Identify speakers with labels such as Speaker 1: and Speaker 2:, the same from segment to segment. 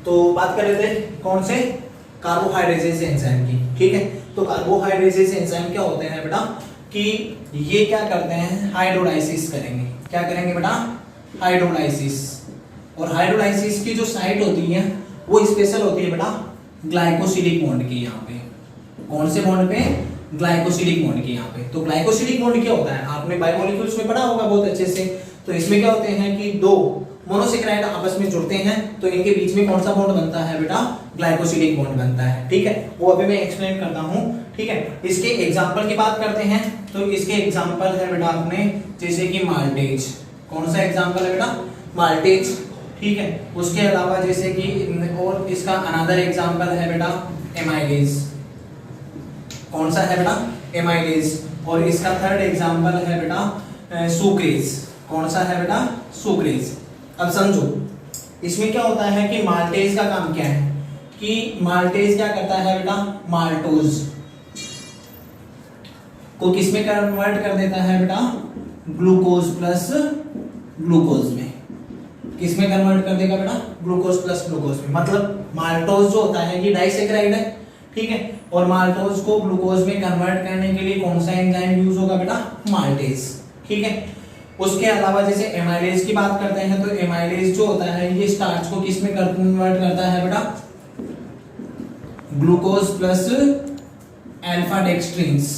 Speaker 1: तो बात कर रहे थे कौन से, कार्बोहाइड्रेसेस एंजाइम की। ठीक है, तो कार्बोहाइड्रेसेस एंजाइम क्या होते हैं बेटा कि ये क्या करते हैं, हाइड्रोलाइसिस करेंगे। क्या करेंगे बेटा, हाइड्रोलाइसिस। और हाइड्रोलाइसिस की जो साइट होती है वो स्पेशल होती है बेटा ग्लाइकोसिलिक बॉन्ड की। यहाँ पे कौन से बॉन्ड पे, ग्लाइकोसिलिक बॉन्ड की यहाँ पे। तो ग्लाइकोसिलिक बॉन्ड क्या होता है, आपने बायोमोलिक्यूल्स में पढ़ा होगा बहुत अच्छे से। तो इसमें क्या होते हैं कि दो मोनोसेकेराइड आपस में जुड़ते हैं तो इनके बीच में कौन सा बॉन्ड बनता है बेटा, ग्लाइकोसिलिक बॉन्ड बनता है। ठीक है, वो अभी मैं एक्सप्लेन करता हूँ। ठीक है, इसके एग्जांपल की बात करते हैं तो इसके एग्जांपल है बेटा अपने जैसे कि माल्टेज। कौन सा एग्जांपल है बेटा, माल्टेज। ठीक है, उसके अलावा जैसे कि और इसका अनदर एग्जांपल है बेटा एमाइलेज। कौन सा है बेटा, एमाइलेज। और इसका थर्ड एग्जांपल है बेटा सुक्रेज। कौन सा है बेटा, सुक्रेज। अब समझो इसमें क्या होता है कि माल्टेज का काम क्या है कि माल्टेज क्या करता है बेटा, माल्टोज को किसमें कन्वर्ट कर देता है बेटा, ग्लूकोज प्लस ग्लूकोज में। किसमें कन्वर्ट कर देगा बेटा, ग्लूकोज प्लस ग्लूकोज में। मतलब माल्टोज जो होता है ये डाइसेकेराइड है। ठीक है, और माल्टोज को ग्लूकोज में कन्वर्ट करने के लिए कौन सा एंजाइम यूज होगा बेटा, माल्टेज। ठीक है, उसके अलावा जैसे एमाइलेज की बात करते हैं तो एमाइलेज जो होता है ये स्टार्च को किस में कन्वर्ट करता है बेटा, ग्लूकोज प्लस अल्फा डेक्सट्रिन्स।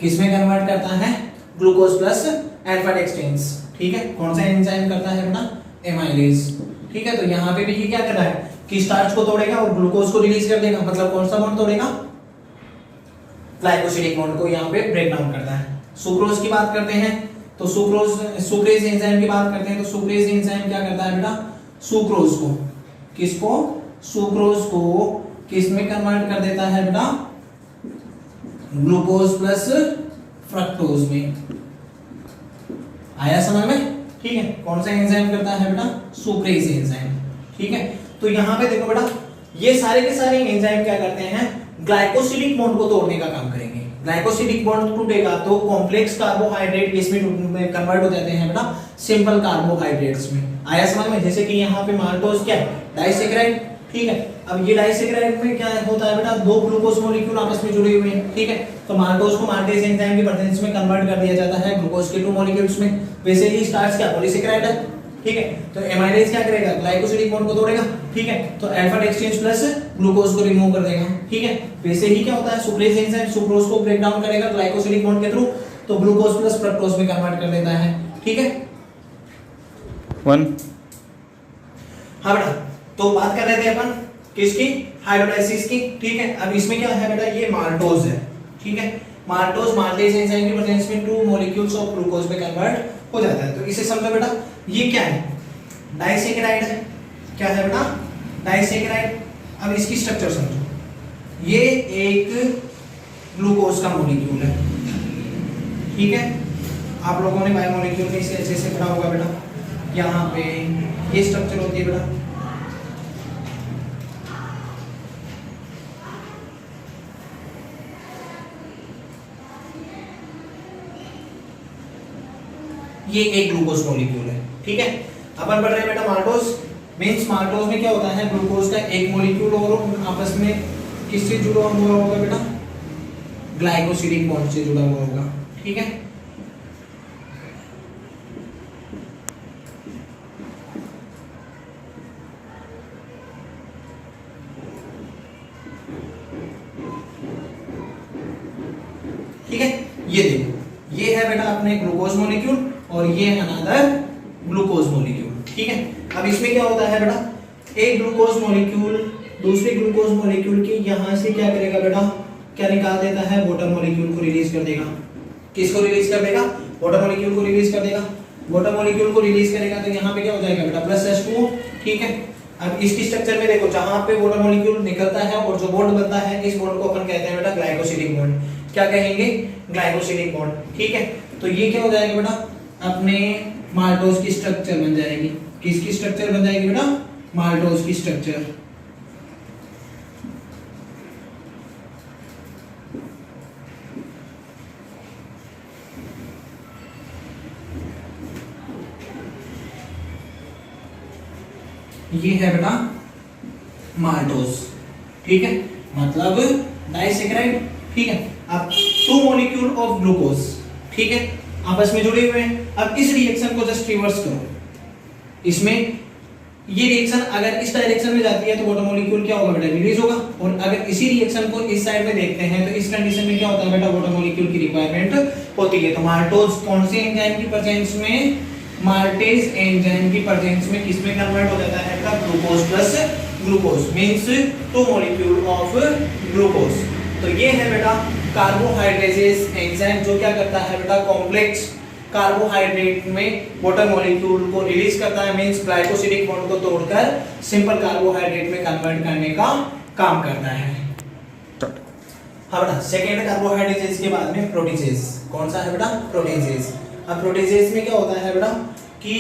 Speaker 1: किस में कन्वर्ट करता है, ग्लूकोज प्लस अल्फा डेक्सट्रिन्स। ठीक है, कौन सा एंजाइम करता है बेटा, एमाइलेज। ठीक है, तो यहाँ पे भी ये क्या कर रहा है कि स्टार्च को तोड़ेगा और ग्लूकोज को रिलीज कर देगा। मतलब कौन सा बॉन्ड तोड़ेगा, ग्लाइकोसिलिक बॉन्ड को यहाँ पे ब्रेक डाउन करता है। सुक्रोज की बात करते हैं तो सुक्रेज एंजाइम की बात करते हैं तो सुक्रेज एंजाइम क्या करता है बेटा, सुक्रोज को, किसको, सुक्रोज को किस में कन्वर्ट कर देता है बेटा, ग्लूकोज प्लस फ्रक्टोज में। आया समझ में। ठीक है, कौन सा एंजाइम करता है बेटा, सुक्रेज एंजाइम। ठीक है, तो यहाँ पे देखो बेटा ये सारे के सारे एंजाइम क्या करते हैं, ग्लाइकोसिलिक बॉन्ड को तोड़ने का काम करेंगे। ग्लाइकोसिलिक बॉन्ड टूटेगा तो कॉम्प्लेक्स कार्बोहाइड्रेट किसमें कन्वर्ट हो जाते हैं बेटा, सिंपल कार्बोहाइड्रेट्स में। आया समझ में। जैसे कि यहाँ पे माल्टोज क्या है, डाइसेकेराइड। ठीक है, अब ये डाइसेकेराइड में क्या होता है बेटा, दो ग्लूकोज मॉलिक्यूल आपस में जुड़े हुए हैं। ठीक है, तो माल्टोज को माल्टेज एंजाइम की प्रेजेंस में कन्वर्ट कर दिया जाता है ग्लूकोज के 2 मॉलिक्यूल्स में। वैसे ही स्टार्च क्या, पॉलीसेकेराइड है। ठीक है, तो एमाइलेज क्या करेगा, ग्लाइकोसिलिक बॉन्ड को तोड़ेगा। ठीक है, तो अल्फा डेक्सट्रिन्स प्लस ग्लूकोज को रिमूव कर देगा। ठीक है, वैसे ही क्या होता है, सुक्रेज एंजाइम सुक्रोज को ब्रेक डाउन करेगा ग्लाइकोसिलिक बॉन्ड के थ्रू, तो ग्लूकोज प्लस फ्रक्टोज में कन्वर्ट कर देता है। ठीक है,
Speaker 2: 1
Speaker 1: हाँ बेटा, तो बात कर रहे थे अपन किसकी, हाइड्रोलाइसिस की। ठीक है, अब इसमें क्या है बेटा, ये माल्टोज है। ठीक है, माल्टोज माल्टेज एंजाइम की प्रेजेंस में 2 मॉलिक्यूल्स ऑफ ग्लूकोज में कन्वर्ट हो जाता है। तो इसे समझो बेटा, ये क्या है, डाइसेकेराइड है। क्या है बेटा, डाइसेकेराइड। अब इसकी स्ट्रक्चर समझो, ये एक ग्लूकोज का मॉलिक्यूल है। ठीक है, आप लोगों ने बायोमोलिक्यूल में इसे अच्छे से पढ़ा होगा बेटा। यहाँ पे ये स्ट्रक्चर होती है बेटा, ये एक ग्लूकोज मॉलिक्यूल है। ठीक है, अपन पढ़ रहे हैं बेटा माल्टोज। मींस माल्टोज में क्या होता है, ग्लूकोज का एक मॉलिक्यूल और आपस में किससे जुड़ा हुआ होगा बेटा, ग्लाइकोसिलिक बॉन्ड से जुड़ा हुआ होगा। ठीक है, ठीक है, ये देखो ये है बेटा अपने ग्लूकोज मॉलिक्यूल और ये है अनदर ग्लूकोज मॉलिक्यूल। ठीक है, अब इसमें क्या होता है बेटा, एक ग्लूकोज मॉलिक्यूल दूसरे ग्लूकोज मॉलिक्यूल के यहां से क्या करेगा बेटा, क्या निकाल देता है, वाटर मॉलिक्यूल को रिलीज कर देगा। किसको रिलीज कर देगा, वाटर मॉलिक्यूल को रिलीज कर देगा। वाटर मॉलिक्यूल को रिलीज करेगा तो यहाँ पे क्या हो जाएगा बेटा, प्लस H2O। ठीक है, अब इसकी स्ट्रक्चर में देखो, जहां पे वाटर मॉलिक्यूल निकलता है और जो बॉन्ड बनता है, इस बॉन्ड को अपन कहते हैं बेटा ग्लाइकोसिलिक बॉन्ड। क्या कहेंगे, ग्लाइकोसिलिक बॉन्ड। ठीक है, तो ये क्या हो जाएगा बेटा, अपने माल्टोज की स्ट्रक्चर बन जाएगी। किसकी स्ट्रक्चर बन जाएगी बेटा, माल्टोज की स्ट्रक्चर। ये है बेटा माल्टोज, ठीक है, मतलब डाइसैकेराइड, ठीक है। अब 2 मॉलिक्यूल ऑफ ग्लूकोज, ठीक है, आपस में जुड़े हुए हैं। अब इस रिएक्शन को जस्ट रिवर्स करो, इसमें ये रिएक्शन अगर इस डायरेक्शन में जाती है तो वाटर मॉलिक्यूल क्या होगा बेटा, रिलीज होगा, और अगर इसी रिएक्शन को इस साइड में देखते हैं तो इस कंडीशन में क्या होता है बेटा, वाटर मॉलिक्यूल की रिक्वायरमेंट होती है। तो माल्टोज कौन से एंजाइम की प्रेजेंस में, माल्टेज एंजाइम की प्रेजेंस में किसमें कन्वर्ट हो जाता है बेटा, glucose plus glucose means 2 molecule of glucose. तो ये है बेटा कार्बोहाइड्रेजेस एंजाइम, जो क्या करता है बेटा, कॉम्प्लेक्स कार्बोहाइड्रेट में वाटर मॉलिक्यूल को रिलीज करता है, मींस ग्लाइकोसिडिक बॉन्ड को तोड़कर सिंपल कार्बोहाइड्रेट में कन्वर्ट करने का काम करता है। हाँ बेटा, सेकेंड कार्बोहाइड्रेजेस के बाद में प्रोटीजेस, कौन सा है बेटा, प्रोटीजेस। अब प्रोटीजेस में क्या होता है बेटा कि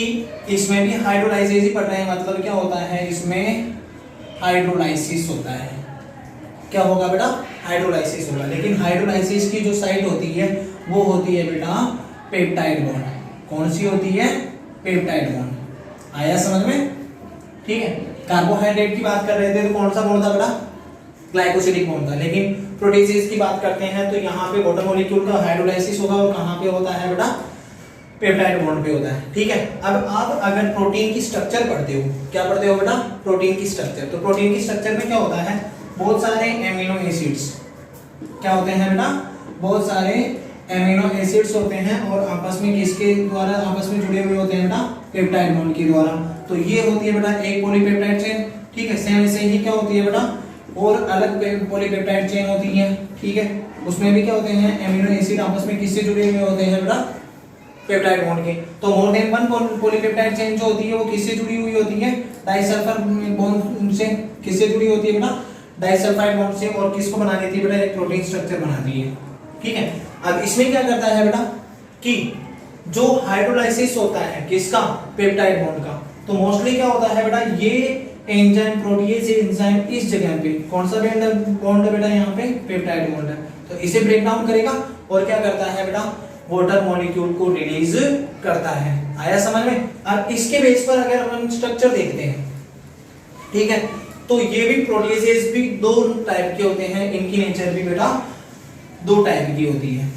Speaker 1: इसमें भी हाइड्रोलाइसिस ही पढ़ रहे हैं, मतलब क्या होता है, इसमें हाइड्रोलाइसिस होता है। क्या होगा बेटा, हाइड्रोलाइसिस होगा, लेकिन हाइड्रोलाइसिस की जो साइट होती है वो होती है बेटा पेप्टाइड बॉन्ड। कौन सी होती है, पेप्टाइड बॉन्ड। आया समझ में, ठीक है। कार्बोहाइड्रेट की बात कर रहे थे तो कौन सा बॉन्ड था बेटा, ग्लाइकोसिडिक बॉन्ड था, लेकिन प्रोटीजेस की बात करते हैं तो यहाँ पे वाटर मॉलिक्यूल का हाइड्रोलाइसिस होगा और कहाँ पे होता है बेटा, पेप्टाइड बॉन्ड पे होता है, ठीक है। अब आप अगर प्रोटीन की स्ट्रक्चर पढ़ते हो, क्या पढ़ते हो बेटा, प्रोटीन की स्ट्रक्चर, तो प्रोटीन की स्ट्रक्चर में क्या होता है, बहुत सारे एमिनो एसिड्स, क्या होते हैं बेटा, बहुत सारे एमिनो एसिड्स होते हैं और आपस में किसके द्वारा आपस में जुड़े हुए होते हैं बेटा, पेप्टाइड बॉन्ड के द्वारा। तो ये होती है बेटा एक पॉलीपेप्टाइड चेन, ठीक है। सेम ऐसे ही क्या होती है बेटा, और अलग पॉलीपेप्टाइड चेन होती है, ठीक है। उसमें भी क्या होते हैं, एमिनो एसिड आपस में किससे जुड़े हुए होते हैं बेटा, पेप्टाइड बॉन्ड के। तो more than one polypeptide chain जो होती है वो किससे जुड़ी हुई होती है, डाइसल्फर बॉन्ड से। किससे जुड़ी होती है बेटा, डाइसल्फाइड बॉन्ड से, और किसको बना देती है बेटा, एक प्रोटीन स्ट्रक्चर बनाती है, ठीक है। अब इसमें क्या करता है बेटा कि जो हाइड्रोलाइसिस होता है किसका, पेप्टाइड बॉन्ड का, तो मोस्टली क्या होता है बेटा, ये एंजाइम प्रोटीएज एंजाइम इस जगह पे कौन सा बॉन्ड है बेटा, यहाँ पे पेप्टाइड बॉन्ड है, तो इसे ब्रेक डाउन करेगा और क्या करता है बेटा, वाटर मॉलिक्यूल को रिलीज करता है। आया समझ में। अब इसके बेस पर अगर हम स्ट्रक्चर देखते हैं, ठीक है, तो ये भी प्रोटीएजेस भी 2 टाइप के होते हैं, इनकी नेचर भी बेटा 2 टाइप की होती है।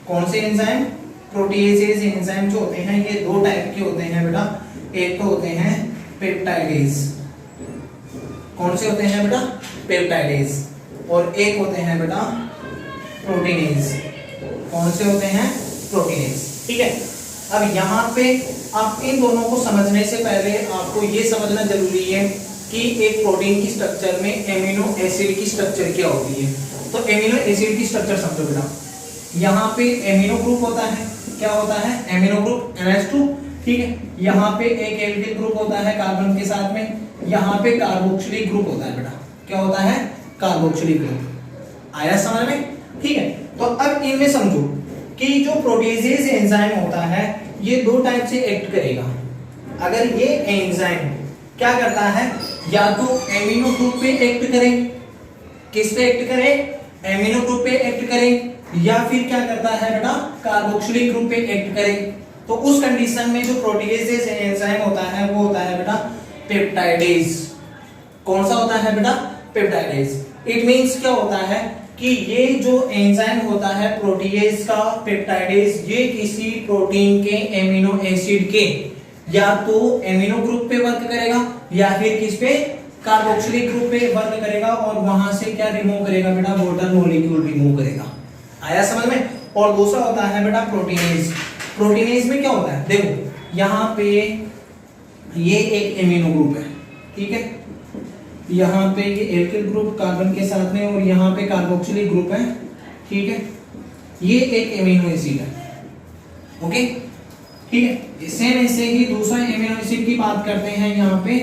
Speaker 1: कौन से एंजाइम, प्रोटीएजेस एंजाइम जो होते हैं ये 2 टाइप के होते हैं बेटा। एक तो होते हैं पेप्टाइडेज, कौन से होते हैं बेटा, पेप्टाइडेज, और एक होते हैं बेटा प्रोटीनेज। कौन से होते हैं, प्रोटीनेज, ठीक है। अब यहाँ पे आप इन दोनों को समझने से पहले आपको ये समझना जरूरी है कि एक प्रोटीन की स्ट्रक्चर में एमिनो एसिड की स्ट्रक्चर क्या होती है। तो एमिनो एसिड की स्ट्रक्चर समझो बेटा, यहाँ पे एमिनो ग्रुप होता है, क्या होता है, एमिनो ग्रुप NH2, ठीक है। यहाँ पे एक एल्किल ग्रुप होता है कार्बन के साथ में, यहाँ पे कार्बोक्सिलिक ग्रुप होता है बेटा, क्या होता है, कार्बोक्सिलिक ग्रुप। आया समझ में, ठीक है। तो अब इनमें समझो कि जो प्रोटीजेज एंजाइम होता है ये 2 टाइप से एक्ट करेगा। अगर ये एंजाइम क्या करता है, या तो एमिनो ग्रुप पे एक्ट करे, किस पे एक्ट करे, एमिनो ग्रुप पे एक्ट करे, या फिर क्या करता है बेटा, कार्बोक्सिलिक ग्रुप पे एक्ट करे। तो उस कंडीशन में जो प्रोटीजेज एंजाइम होता है वो होता है बेटा पेप्टाइडेज। कौन सा होता है बेटा, पेप्टाइडेज। इट मींस क्या होता है कि ये जो एंजाइम होता है प्रोटीएज का, पेप्टाइडेज, ये किसी प्रोटीन के एमिनो एसिड के या तो एमिनो ग्रुप पे वर्क करेगा या फिर किस पे, कार्बोक्सिलिक ग्रुप पे वर्क करेगा, और वहां से क्या रिमूव करेगा बेटा, वाटर मॉलिक्यूल रिमूव करेगा। आया समझ में। और दूसरा होता है बेटा प्रोटीनेज। प्रोटीनेज में क्या होता है, देखो यहाँ पे ये एक एमिनो ग्रुप है, ठीक है, यहाँ पे ये एल्किल ग्रुप कार्बन के साथ में, और यहाँ पे कार्बोक्सिलिक ग्रुप है, ठीक है, ये एक एमिनो एसिड है, ओके, ठीक है। सेम ऐसे ही दूसरा एमिनो एसिड की बात करते हैं यहाँ पे,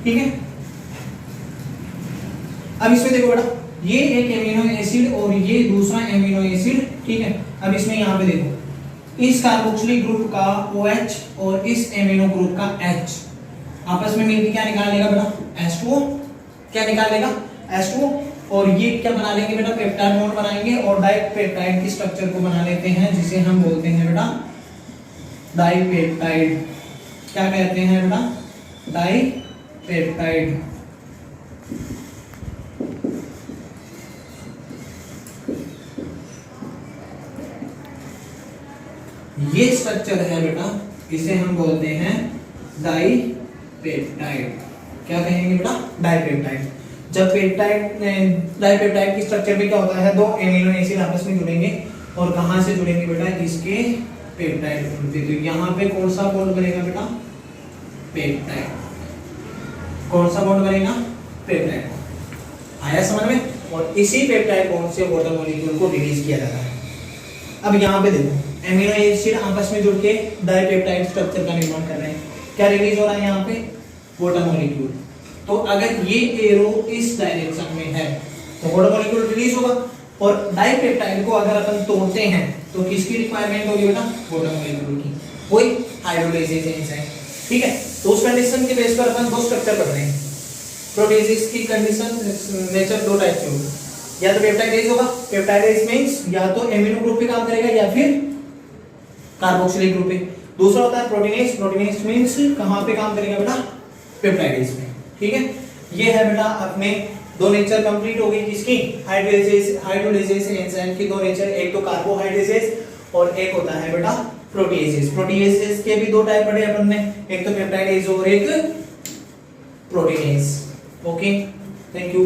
Speaker 1: ठीक है। अब इसमें देखो बेटा, ये एक एमिनो एसिड और ये दूसरा एमिनो एसिड, ठीक है। अब इसमें यहाँ पे देखो, इस कार्बोक्सिलिक ग्रुप का OH और इस एमिनो ग्रुप का H आपस में मिलकर क्या निकालेगा बेटा, H2O। क्या निकालेगा, H2O। और ये क्या बना लेंगे बेटा, पेप्टाइड बॉन्ड बनाएंगे और डाइपेप्टाइड की स्ट्रक्चर को बना लेते हैं, जिसे हम बोलते हैं बेटा डाइपेप्टाइड, क्या कहते हैं बेटा, डाइपेप्टाइड। ये स्ट्रक्चर है बेटा, इसे हम बोलते हैं डाइपेप्टाइड। क्या कहेंगे बेटा, डाइपेप्टाइड। जब पेप्टाइड डाइपेप्टाइड की स्ट्रक्चर में क्या होता है, दो एमिनो एसिड आपस में जुड़ेंगे और कहां से जुड़ेंगे बेटा, इसके पेप्टाइड बॉन्ड पे। तो यहाँ पे कौन सा बॉन्ड बनेगा बेटा, पेप्टाइड। कौन सा बॉन्ड बनेगा, पेप्टाइड। आया समझ में। और इसी पेप्टाइड बॉन्ड से वाटर मॉलिक्यूल को रिलीज किया जाता है। अब यहाँ पे देखो, एमिनो एसिड आपस में जुड़ के डाइपेप्टाइड स्ट्रक्चर का निर्माण कर रहे हैं। क्या रिलीज हो रहा है यहाँ पे, वाटर मॉलिक्यूल। तो अगर ये एरो इस डायरेक्शन में है तो वाटर मॉलिक्यूल रिलीज होगा। और डाइपेप्टाइड को अगर अपन तोड़ते हैं तो किसकी रिक्वायरमेंट होगी बेटा, वाटर मॉलिक्यूल की। वही हाइड्रोलाइजेज एंजाइम, ठीक है। तो उस कंडीशन के बेस पर अपन दो स्ट्रक्चर पढ़ रहे हैं। प्रोटीजेज की कंडीशन नेचर दो टाइप से होगी, या तो पेप्टाइडेज होगा, पेप्टाइडेज मींस या तो एमिनो ग्रुप पे काम करेगा या फिर कार्बोक्सिलिक ग्रुप पे। दूसरा होता है प्रोटीनेज, प्रोटीनेज मींस कहां पे काम करेगा बेटा, पेप्टाइडेज में, ठीक है। ये है बेटा अपने दो नेचर कंप्लीट हो गई किसकी, हाइड्रोलाइजेज एंजाइम की दो नेचर, एक तो कार्बोहाइड्रेजेज और एक होता है बेटा प्रोटीएजेज। प्रोटीएजेज के भी दो टाइप पढ़े अपन ने, एक तो पेप्टाइडेज और एक प्रोटीनेज। Okay, thank you.